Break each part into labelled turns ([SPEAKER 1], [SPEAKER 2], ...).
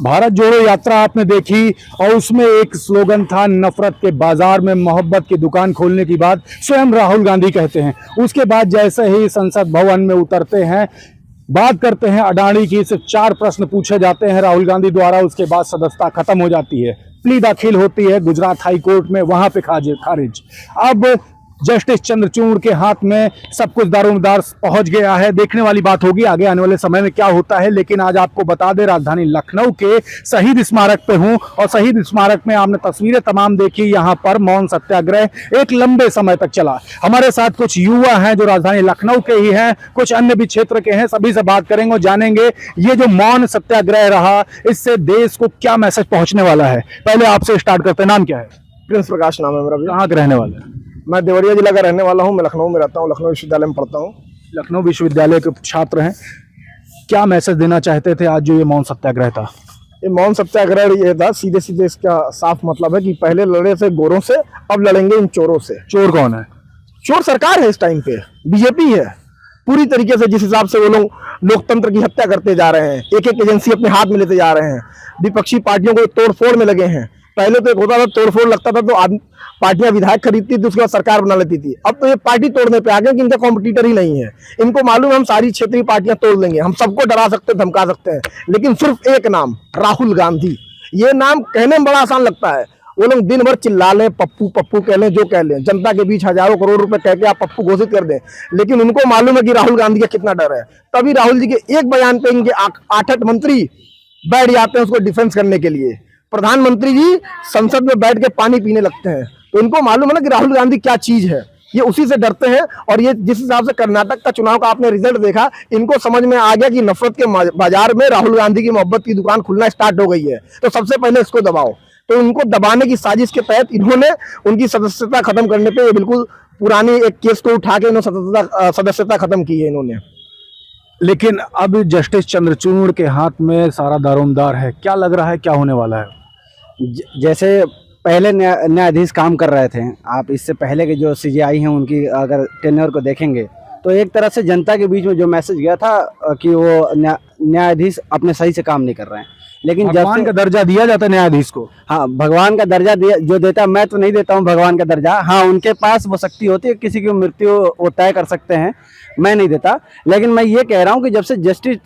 [SPEAKER 1] भारत जोड़ो यात्रा आपने देखी और उसमें एक स्लोगन था, नफरत के बाजार में मोहब्बत की दुकान खोलने की बात स्वयं राहुल गांधी कहते हैं। उसके बाद जैसे ही संसद भवन में उतरते हैं, बात करते हैं अडानी की, सिर्फ 4 प्रश्न पूछे जाते हैं राहुल गांधी द्वारा, उसके बाद सदस्यता खत्म हो जाती है। प्ली दाखिल होती है गुजरात हाई कोर्ट में, वहां पे खारिज। अब जस्टिस चंद्रचूड़ के हाथ में सब कुछ दारोमदार पहुंच गया है। देखने वाली बात होगी आगे आने वाले समय में क्या होता है। लेकिन आज आपको बता दें, राजधानी लखनऊ के शहीद स्मारक पे हूं और शहीद स्मारक में आपने तस्वीरें तमाम देखी। यहां पर मौन सत्याग्रह एक लंबे समय तक चला। हमारे साथ कुछ युवा हैं जो राजधानी लखनऊ के ही हैं, कुछ अन्य भी क्षेत्र के हैं। सभी से बात करेंगे और जानेंगे ये जो मौन सत्याग्रह रहा, इससे देश को क्या मैसेज पहुंचने वाला है। पहले आपसे स्टार्ट करते हैं, नाम क्या है?
[SPEAKER 2] प्रिंस प्रकाश नाम है मेरा।
[SPEAKER 1] कहाँ के रहने वाले हैं?
[SPEAKER 2] मैं देवरिया जिला का रहने वाला हूँ। मैं लखनऊ में रहता हूँ, लखनऊ विश्वविद्यालय में पढ़ता हूँ।
[SPEAKER 1] लखनऊ विश्वविद्यालय के छात्र हैं। क्या मैसेज देना चाहते थे आज जो ये मौन सत्याग्रह था?
[SPEAKER 2] ये मौन सत्याग्रह ये था, सीधे सीधे इसका साफ मतलब है कि पहले लड़े थे गोरों से, अब लड़ेंगे इन चोरों से।
[SPEAKER 1] चोर कौन है?
[SPEAKER 2] चोर सरकार है इस टाइम पे, बीजेपी है। पूरी तरीके से जिस हिसाब से वो लोग लोकतंत्र की हत्या करते जा रहे हैं, एक एक एजेंसी अपने हाथ में लेते जा रहे हैं, विपक्षी पार्टियों को तोड़फोड़ में लगे हैं। पहले तो एक होता था, तोड़फोड़ लगता था तो पार्टियां विधायक खरीदती थी, उसके बाद सरकार बना लेती थी। अब तो ये पार्टी तोड़ने पे आ गए कि इनका कॉम्पिटिटर ही नहीं है। इनको मालूम है हम सारी क्षेत्रीय पार्टियां तोड़ लेंगे, हम सबको डरा सकते हैं, धमका सकते हैं, लेकिन सिर्फ एक नाम, राहुल गांधी। ये नाम कहने में बड़ा आसान लगता है। वो लोग दिन भर चिल्ला लें, पप्पू पप्पू कह लें, जो कह लें, जनता के बीच हजारों करोड़ रुपए कह के आप पप्पू घोषित कर दें, लेकिन उनको मालूम है कि राहुल गांधी का कितना डर है। तभी राहुल जी के एक बयान पे इनके 8 मंत्री बैठ जाते हैं उसको डिफेंस करने के लिए। प्रधानमंत्री जी संसद में बैठ के पानी पीने लगते हैं। तो इनको मालूम है ना कि राहुल गांधी क्या चीज है, ये उसी से डरते हैं। और ये जिस हिसाब से कर्नाटक का चुनाव का आपने रिजल्ट देखा, इनको समझ में आ गया कि नफरत के बाजार में राहुल गांधी की मोहब्बत की दुकान खुलना स्टार्ट हो गई है। तो सबसे पहले इसको दबाओ। तो उनको दबाने की साजिश के तहत इन्होंने उनकी सदस्यता खत्म करने पे बिल्कुल पुरानी एक केस को उठा के इन्होंने सदस्यता खत्म की है इन्होंने।
[SPEAKER 1] लेकिन अब जस्टिस चंद्रचूड़ के हाथ में सारा दारोमदार है। क्या लग रहा है क्या होने वाला है?
[SPEAKER 3] जैसे पहले न्यायाधीश काम कर रहे थे, आप इससे पहले के जो सीजेआई हैं उनकी अगर टेन्योर को देखेंगे तो एक तरह से जनता के बीच में जो मैसेज गया था कि वो न्यायाधीश अपने सही से काम नहीं कर रहे हैं। लेकिन
[SPEAKER 1] भगवान का दर्जा दिया जाता है न्यायाधीश को।
[SPEAKER 3] हाँ, भगवान का दर्जा जो देता, मैं तो नहीं देता हूँ भगवान का दर्जा। हाँ, उनके पास वो शक्ति होती है, किसी की मृत्यु वो तय कर सकते हैं, मैं नहीं देता। लेकिन मैं ये कह रहा हूँ कि जब से जस्टिस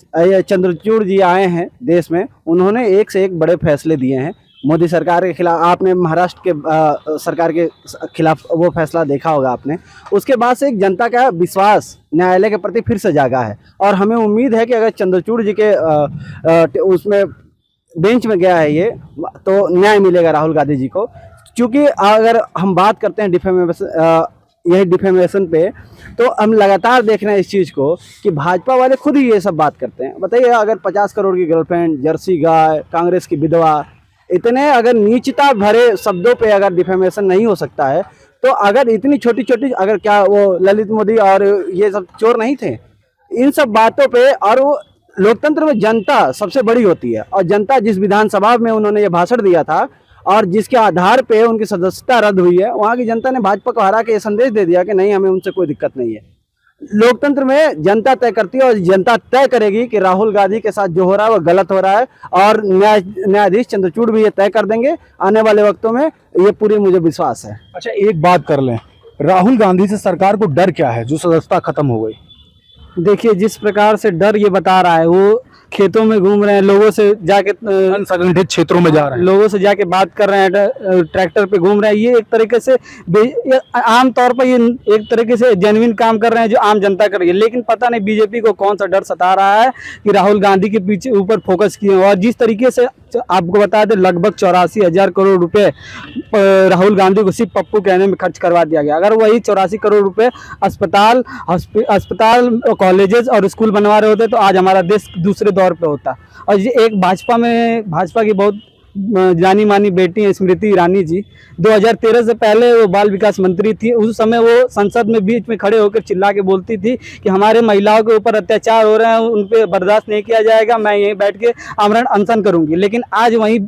[SPEAKER 3] चंद्रचूड़ जी आए हैं देश में, उन्होंने एक से एक बड़े फैसले दिए हैं। मोदी सरकार के खिलाफ आपने महाराष्ट्र के सरकार के खिलाफ वो फैसला देखा होगा आपने। उसके बाद से एक जनता का विश्वास न्यायालय के प्रति फिर से जागा है और हमें उम्मीद है कि अगर चंद्रचूड़ जी के उसमें बेंच में गया है ये, तो न्याय मिलेगा राहुल गांधी जी को। क्योंकि अगर हम बात करते हैं डिफेमेशन पे, तो हम लगातार देख रहे हैं इस चीज़ को कि भाजपा वाले खुद ही ये सब बात करते हैं। बताइए, अगर 50 करोड़ की गर्लफ्रेंड, जर्सी गाय, कांग्रेस की विधवा, इतने अगर नीचता भरे शब्दों पे अगर डिफेमेशन नहीं हो सकता है, तो अगर इतनी छोटी छोटी, अगर क्या वो ललित मोदी और ये सब चोर नहीं थे? इन सब बातों पे, और वो लोकतंत्र में जनता सबसे बड़ी होती है, और जनता जिस विधानसभा में उन्होंने ये भाषण दिया था और जिसके आधार पे उनकी सदस्यता रद्द हुई है, वहाँ की जनता ने भाजपा को हरा के ये संदेश दे दिया कि नहीं, हमें उनसे कोई दिक्कत नहीं है। लोकतंत्र में जनता तय करती है और जनता तय करेगी कि राहुल गांधी के साथ जो हो रहा है वो गलत हो रहा है, और न्यायाधीश चंद्रचूड़ भी ये तय कर देंगे आने वाले वक्तों में, ये पूरी मुझे विश्वास है।
[SPEAKER 1] अच्छा, एक बात कर लें, राहुल गांधी से सरकार को डर क्या है जो सदस्यता खत्म हो गई?
[SPEAKER 3] देखिए, जिस प्रकार से डर ये बता रहा है, वो खेतों में घूम रहे हैं, लोगों से जाके
[SPEAKER 1] असंगठित क्षेत्रों में जा रहे हैं,
[SPEAKER 3] लोगों से जाके बात कर रहे हैं, ट्रैक्टर पे घूम रहे हैं। ये एक तरीके से आम तौर पर ये एक तरीके से जेन्युइन काम कर रहे हैं जो आम जनता कर रही है। लेकिन पता नहीं बीजेपी को कौन सा डर सता रहा है कि राहुल गांधी के पीछे ऊपर फोकस किए। और जिस तरीके से आपको बता दें, लगभग 84,000 करोड़ रुपए राहुल गांधी को सिर्फ पप्पू कहने में खर्च करवा दिया गया। अगर वही 84 करोड़ रुपए अस्पताल, कॉलेजेस और स्कूल बनवा रहे होते तो आज हमारा देश दूसरे दौर पे होता। और ये एक भाजपा की बहुत जानी मानी बेटी हैं स्मृति ईरानी जी। 2013 से पहले वो बाल विकास मंत्री थी। उस समय वो संसद में बीच में खड़े होकर चिल्ला के बोलती थी कि हमारे महिलाओं के ऊपर अत्याचार हो रहे हैं, उन पे बर्दाश्त नहीं किया जाएगा, मैं यहीं बैठ के आमरण अनशन करूंगी। लेकिन आज वहीं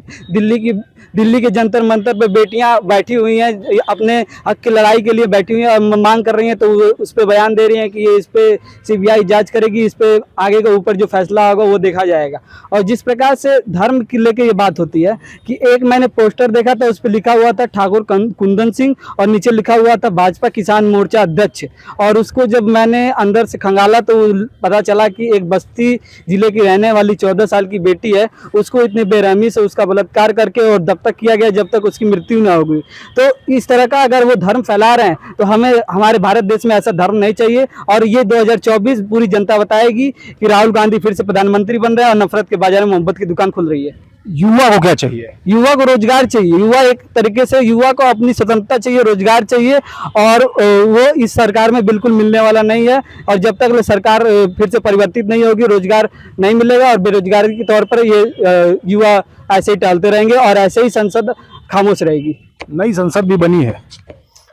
[SPEAKER 3] दिल्ली के जंतर मंतर पे बेटियां बैठी हुई हैं, अपने हक की लड़ाई के लिए बैठी हुई हैं और मांग कर रही हैं, तो वो उस पर बयान दे रही हैं कि ये इस पे सीबीआई जांच करेगी, इस पे आगे के ऊपर जो फैसला होगा वो देखा जाएगा। और जिस प्रकार से धर्म की लेके ये बात होती है कि एक मैंने पोस्टर देखा था, उस पर लिखा हुआ था ठाकुर कुंदन सिंह और नीचे लिखा हुआ था भाजपा किसान मोर्चा अध्यक्ष, और उसको जब मैंने अंदर से खंगाला तो पता चला कि एक बस्ती जिले की रहने वाली 14 साल की बेटी है, उसको इतनी बेरहमी से उसका बलात्कार करके और तब तक किया गया जब तक उसकी मृत्यु ना हो गई। तो इस तरह का अगर वो धर्म फैला रहे हैं तो हमें हमारे भारत देश में ऐसा धर्म नहीं चाहिए। और ये 2024 पूरी जनता बताएगी कि राहुल गांधी फिर से प्रधानमंत्री बन रहे हैं और नफरत के बाजार में मोहब्बत की दुकान खुल रही है।
[SPEAKER 1] युवा को क्या चाहिए?
[SPEAKER 3] युवा को रोजगार चाहिए। युवा एक तरीके से युवा को अपनी स्वतंत्रता चाहिए, रोजगार चाहिए, और वो इस सरकार में बिल्कुल मिलने वाला नहीं है। और जब तक सरकार फिर से परिवर्तित नहीं होगी, रोजगार नहीं मिलेगा और बेरोजगारी के तौर पर ये युवा ऐसे ही टहलते रहेंगे और ऐसे ही संसद खामोश रहेगी।
[SPEAKER 1] नई संसद भी बनी है।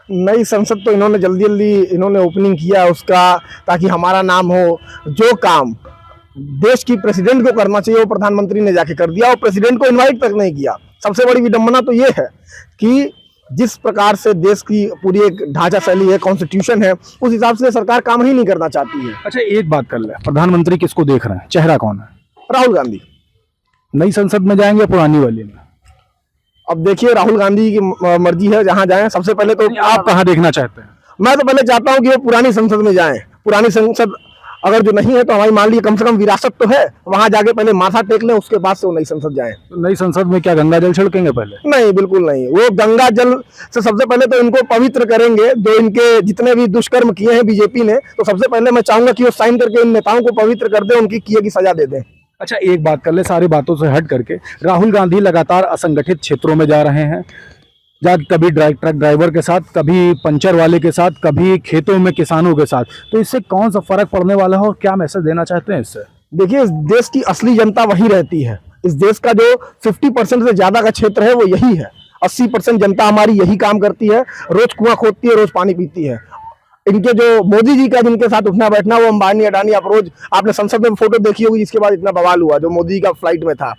[SPEAKER 2] नई संसद तो इन्होंने जल्दी इन्होंने ओपनिंग किया उसका, ताकि हमारा नाम हो। जो काम देश की प्रेसिडेंट को करना चाहिए वो प्रधानमंत्री ने जाके कर दिया और प्रेसिडेंट को इनवाइट तक नहीं किया। सबसे बड़ी विडंबना तो ये है कि जिस प्रकार से देश की पूरी एक ढांचा शैली है, कॉन्स्टिट्यूशन है, उस हिसाब से सरकार काम ही नहीं करना चाहती है।
[SPEAKER 1] अच्छा, एक बात कर ले, प्रधानमंत्री किसको देख रहे हैं? चेहरा कौन है?
[SPEAKER 2] राहुल गांधी।
[SPEAKER 1] नई संसद में जाएंगे या पुरानी वाली में?
[SPEAKER 2] अब देखिए, राहुल गांधी की मर्जी है, जहां जाएं। सबसे पहले तो
[SPEAKER 1] आप कहाँ देखना चाहते हैं?
[SPEAKER 2] मैं तो पहले चाहता हूं कि वो पुरानी संसद में जाएं। पुरानी संसद अगर जो नहीं है तो हमारी मान लीजिए कम से कम विरासत तो है, वहां जाके पहले माथा टेक लें, उसके बाद से वो नई संसद जाएं।
[SPEAKER 1] तो नई संसद में क्या गंगा जल छिड़केंगे पहले?
[SPEAKER 2] नहीं, बिल्कुल नहीं। वो गंगा जल से सबसे पहले तो इनको पवित्र करेंगे, जो इनके जितने भी दुष्कर्म किए हैं बीजेपी ने। तो सबसे पहले मैं चाहूंगा कि वो साइन करके इन नेताओं को पवित्र कर दे, उनकी किए की सजा दे दें।
[SPEAKER 1] अच्छा, एक बात कर ले, सारी बातों से हट करके, राहुल गांधी लगातार असंगठित क्षेत्रों में जा रहे हैं, कभी ट्रक ड्राइवर के साथ, कभी पंचर वाले के साथ, कभी खेतों में किसानों के साथ। तो इससे कौन सा फर्क पड़ने वाला है और क्या मैसेज देना चाहते हैं इससे?
[SPEAKER 2] देखिए, इस देश की असली जनता वही रहती है। इस देश का जो 50% से ज्यादा का क्षेत्र है वो यही है। 80% जनता हमारी यही काम करती है, रोज कुआं खोदती है, रोज पानी पीती है। इनके जो मोदी जी का जिनके साथ उठना बैठना, वो अंबानी अडानी, आप रोज आपने संसद में फोटो देखी होगी जिसके बाद इतना बवाल हुआ जो मोदी का फ्लाइट में था।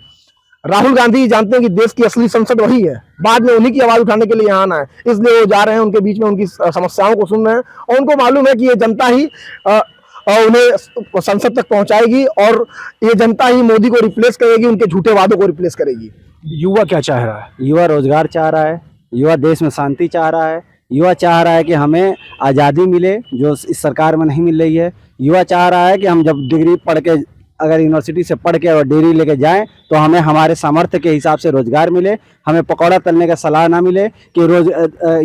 [SPEAKER 2] राहुल गांधी जानते हैं कि देश की असली संसद वही है, बाद में उन्हीं की आवाज उठाने के लिए यहाँ आना है, इसलिए वो जा रहे हैं, उनके बीच में उनकी समस्याओं को सुन रहे हैं और उनको मालूम है कि ये जनता ही उन्हें संसद तक पहुंचाएगी और ये जनता ही मोदी को रिप्लेस करेगी, उनके झूठे वादों को रिप्लेस करेगी।
[SPEAKER 1] युवा क्या चाह रहा है?
[SPEAKER 3] युवा रोजगार चाह रहा है, युवा देश में शांति चाह रहा है, युवा चाह रहा है कि हमें आज़ादी मिले जो इस सरकार में नहीं मिल रही है। युवा चाह रहा है कि हम जब डिग्री पढ़ के, अगर यूनिवर्सिटी से पढ़ के और डिग्री लेके जाएं तो हमें हमारे सामर्थ्य के हिसाब से रोजगार मिले, हमें पकौड़ा तलने का सलाह ना मिले कि रोज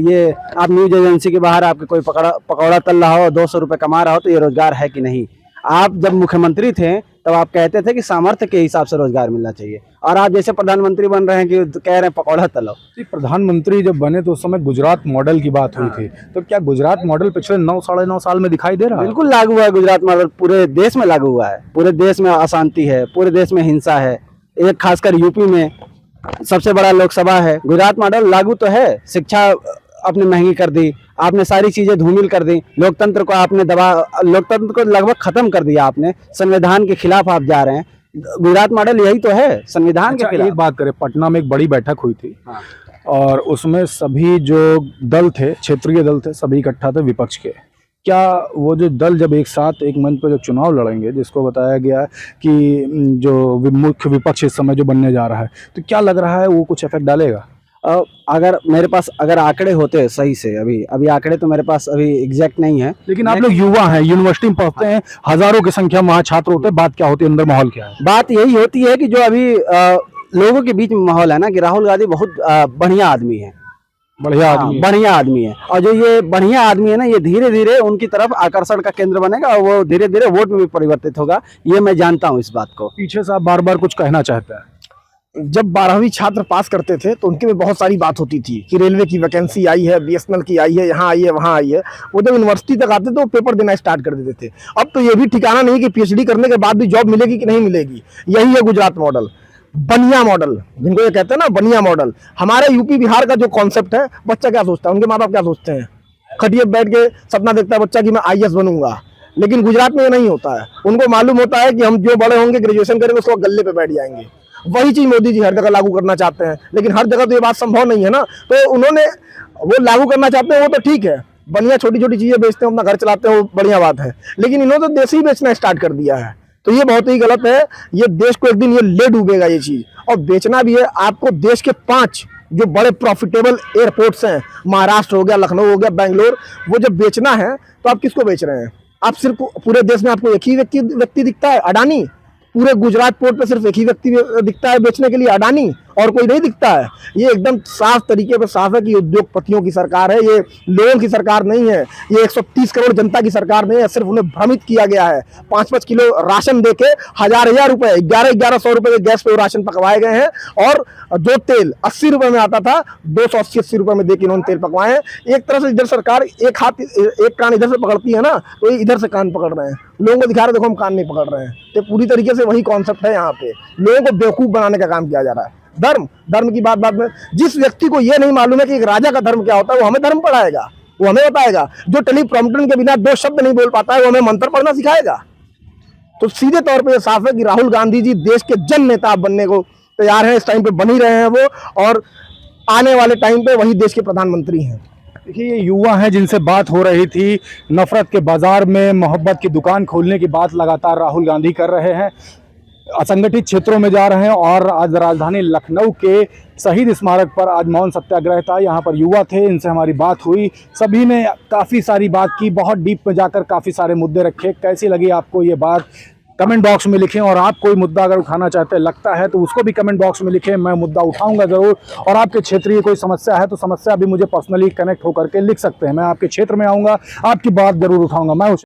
[SPEAKER 3] ये आप न्यूज एजेंसी के बाहर आपके कोई पकौड़ा तल रहा हो, 200 रुपये कमा रहा हो, तो ये रोजगार है कि नहीं। आप जब मुख्यमंत्री थे तब आप कहते थे कि सामर्थ्य के हिसाब से रोजगार मिलना चाहिए, और आप जैसे प्रधानमंत्री बन रहे हैं कि कह रहे हैं पकौड़ा तलो।
[SPEAKER 1] प्रधानमंत्री जब बने तो उस समय गुजरात मॉडल की बात हुई थी, तो क्या गुजरात मॉडल पिछले 9-9.5 साल में दिखाई दे रहा है?
[SPEAKER 3] बिल्कुल लागू हुआ है गुजरात मॉडल, पूरे देश में लागू हुआ है। पूरे देश में अशांति है, पूरे देश में हिंसा है, एक खासकर यूपी में सबसे बड़ा लोकसभा है। गुजरात मॉडल लागू तो है, शिक्षा आपने महंगी कर दी, आपने सारी चीजें धूमिल कर दी, लोकतंत्र को आपने लोकतंत्र को लगभग खत्म कर दिया आपने, संविधान के खिलाफ आप जा रहे हैं। गुजरात मॉडल यही तो है, संविधान के खिलाफ।
[SPEAKER 1] एक बात करें, पटना में एक बड़ी बैठक हुई थी।
[SPEAKER 3] हाँ।
[SPEAKER 1] और उसमें सभी जो दल थे, क्षेत्रीय दल थे, सभी इकट्ठा थे विपक्ष के। क्या वो जो दल जब एक साथ एक मंच पर जब चुनाव लड़ेंगे, जिसको बताया गया कि जो मुख्य विपक्ष इस समय जो बनने जा रहा है, तो क्या लग रहा है वो कुछ इफेक्ट डालेगा?
[SPEAKER 3] अगर मेरे पास अगर आंकड़े होते सही से, अभी आंकड़े तो मेरे पास अभी एग्जैक्ट नहीं है,
[SPEAKER 1] लेकिन आप लोग युवा हैं, यूनिवर्सिटी में पढ़ते हैं, हजारों की संख्या में वहाँ छात्र होते हैं, बात क्या होती है, अंदर माहौल क्या है?
[SPEAKER 3] बात यही होती है कि जो अभी लोगों के बीच में माहौल है ना कि राहुल गांधी बहुत बढ़िया आदमी है, बढ़िया आदमी है, और जो ये बढ़िया आदमी है ना, ये धीरे धीरे उनकी तरफ आकर्षण का केंद्र बनेगा और वो धीरे धीरे वोट में भी परिवर्तित होगा। ये मैं जानता हूँ इस बात को।
[SPEAKER 1] पीछे से आप बार बार कुछ कहना चाहते हैं।
[SPEAKER 2] जब 12वीं छात्र पास करते थे तो उनके में बहुत सारी बात होती थी कि रेलवे की वैकेंसी आई है, बीएसएनएल की आई है, यहाँ आई है, वहाँ आई है। वो जब यूनिवर्सिटी तक आते तो वो पेपर देना स्टार्ट कर देते थे। अब तो ये भी ठिकाना नहीं कि पीएचडी करने के बाद भी जॉब मिलेगी कि नहीं मिलेगी। यही है गुजरात मॉडल। बनिया मॉडल, जिनको ये कहते हैं ना बनिया मॉडल, हमारे यूपी बिहार का जो कॉन्सेप्ट है, बच्चा क्या सोचता है, उनके माँ बाप क्या सोचते हैं, खटिए बैठ के सपना देखता है बच्चा कि मैं आईएएस बनूंगा। लेकिन गुजरात में ये नहीं होता है, उनको मालूम होता है कि हम जो बड़े होंगे, ग्रेजुएशन करेंगे, उसको गल्ले पे बैठ जाएंगे। वही चीज मोदी जी हर जगह लागू करना चाहते हैं, लेकिन हर जगह तो ये बात संभव नहीं है ना, तो उन्होंने वो लागू करना चाहते हैं, वो तो ठीक है, बढ़िया छोटी छोटी चीजें बेचते हैं, अपना घर चलाते हैं, वो बढ़िया बात है, लेकिन इन्होंने तो देश ही बेचना स्टार्ट कर दिया है, तो ये बहुत ही गलत है। ये देश को एक दिन ये ले डूबेगा ये चीज, और बेचना भी है आपको। देश के 5 जो बड़े प्रॉफिटेबल एयरपोर्ट्स हैं, महाराष्ट्र हो गया, लखनऊ हो गया, बेंगलोर, वो जब बेचना है तो आप किसको बेच रहे हैं? आप सिर्फ पूरे देश में आपको एक ही व्यक्ति दिखता है, अडानी। पूरे गुजरात पोर्ट पे सिर्फ एक ही व्यक्ति दिखता है बेचने के लिए, अडानी, और कोई नहीं दिखता है। ये एकदम साफ तरीके पे साफ है कि उद्योगपतियों की सरकार है, ये लोगों की सरकार नहीं है, ये 130 करोड़ जनता की सरकार नहीं है। सिर्फ उन्हें भ्रमित किया गया है। 5-5 किलो राशन देके 1000 रुपए, 1100 रुपए के गैस पे वो राशन पकवाए गए हैं, और जो तेल 80 रुपए में आता था, 280 रुपए में देके इन्होंने तेल पकवाए हैं। एक तरह से इधर सरकार एक कान इधर से पकड़ती है ना, तो ये इधर से कान पकड़ रहे हैं, लोगों को दिखा रहे देखो हम कान नहीं पकड़ रहे हैं। तो पूरी तरीके से वही कॉन्सेप्ट है, यहाँ पे लोगों को बेवकूफ बनाने का काम किया जा रहा है। धर्म की बात में, जिस व्यक्ति को ये नहीं मालूम है कि एक राजा का धर्म क्या होता है, वो हमें धर्म पढ़ाएगा, वो हमें बताएगा। जो टेलीप्रॉम्प्टर के बिना 2 शब्द नहीं बोल पाता है, वो हमें मंत्र पढ़ना सिखाएगा। तो सीधे तौर पे ये साफ है कि राहुल गांधी जी देश के जन नेता बनने को तैयार हैं, इस टाइम पे बन ही रहे हैं वो, और आने वाले टाइम पे वही देश के प्रधानमंत्री हैं।
[SPEAKER 1] देखिए, ये युवा हैं जिनसे बात हो रही थी, नफरत के बाजार में मोहब्बत की दुकान खोलने की बात लगातार राहुल गांधी कर रहे हैं, असंगठित क्षेत्रों में जा रहे हैं। और आज राजधानी लखनऊ के शहीद स्मारक पर आज मौन सत्याग्रह था, यहाँ पर युवा थे, इनसे हमारी बात हुई, सभी ने काफ़ी सारी बात की, बहुत डीप में जाकर काफ़ी सारे मुद्दे रखे। कैसी लगी आपको ये बात, कमेंट बॉक्स में लिखें। और आप कोई मुद्दा अगर उठाना चाहते लगता है तो उसको भी कमेंट बॉक्स में लिखें, मैं मुद्दा उठाऊंगा ज़रूर। और आपके क्षेत्रीय कोई समस्या है तो समस्या भी मुझे पर्सनली कनेक्ट होकर के लिख सकते हैं, मैं आपके क्षेत्र में आऊँगा, आपकी बात ज़रूर उठाऊँगा। मैं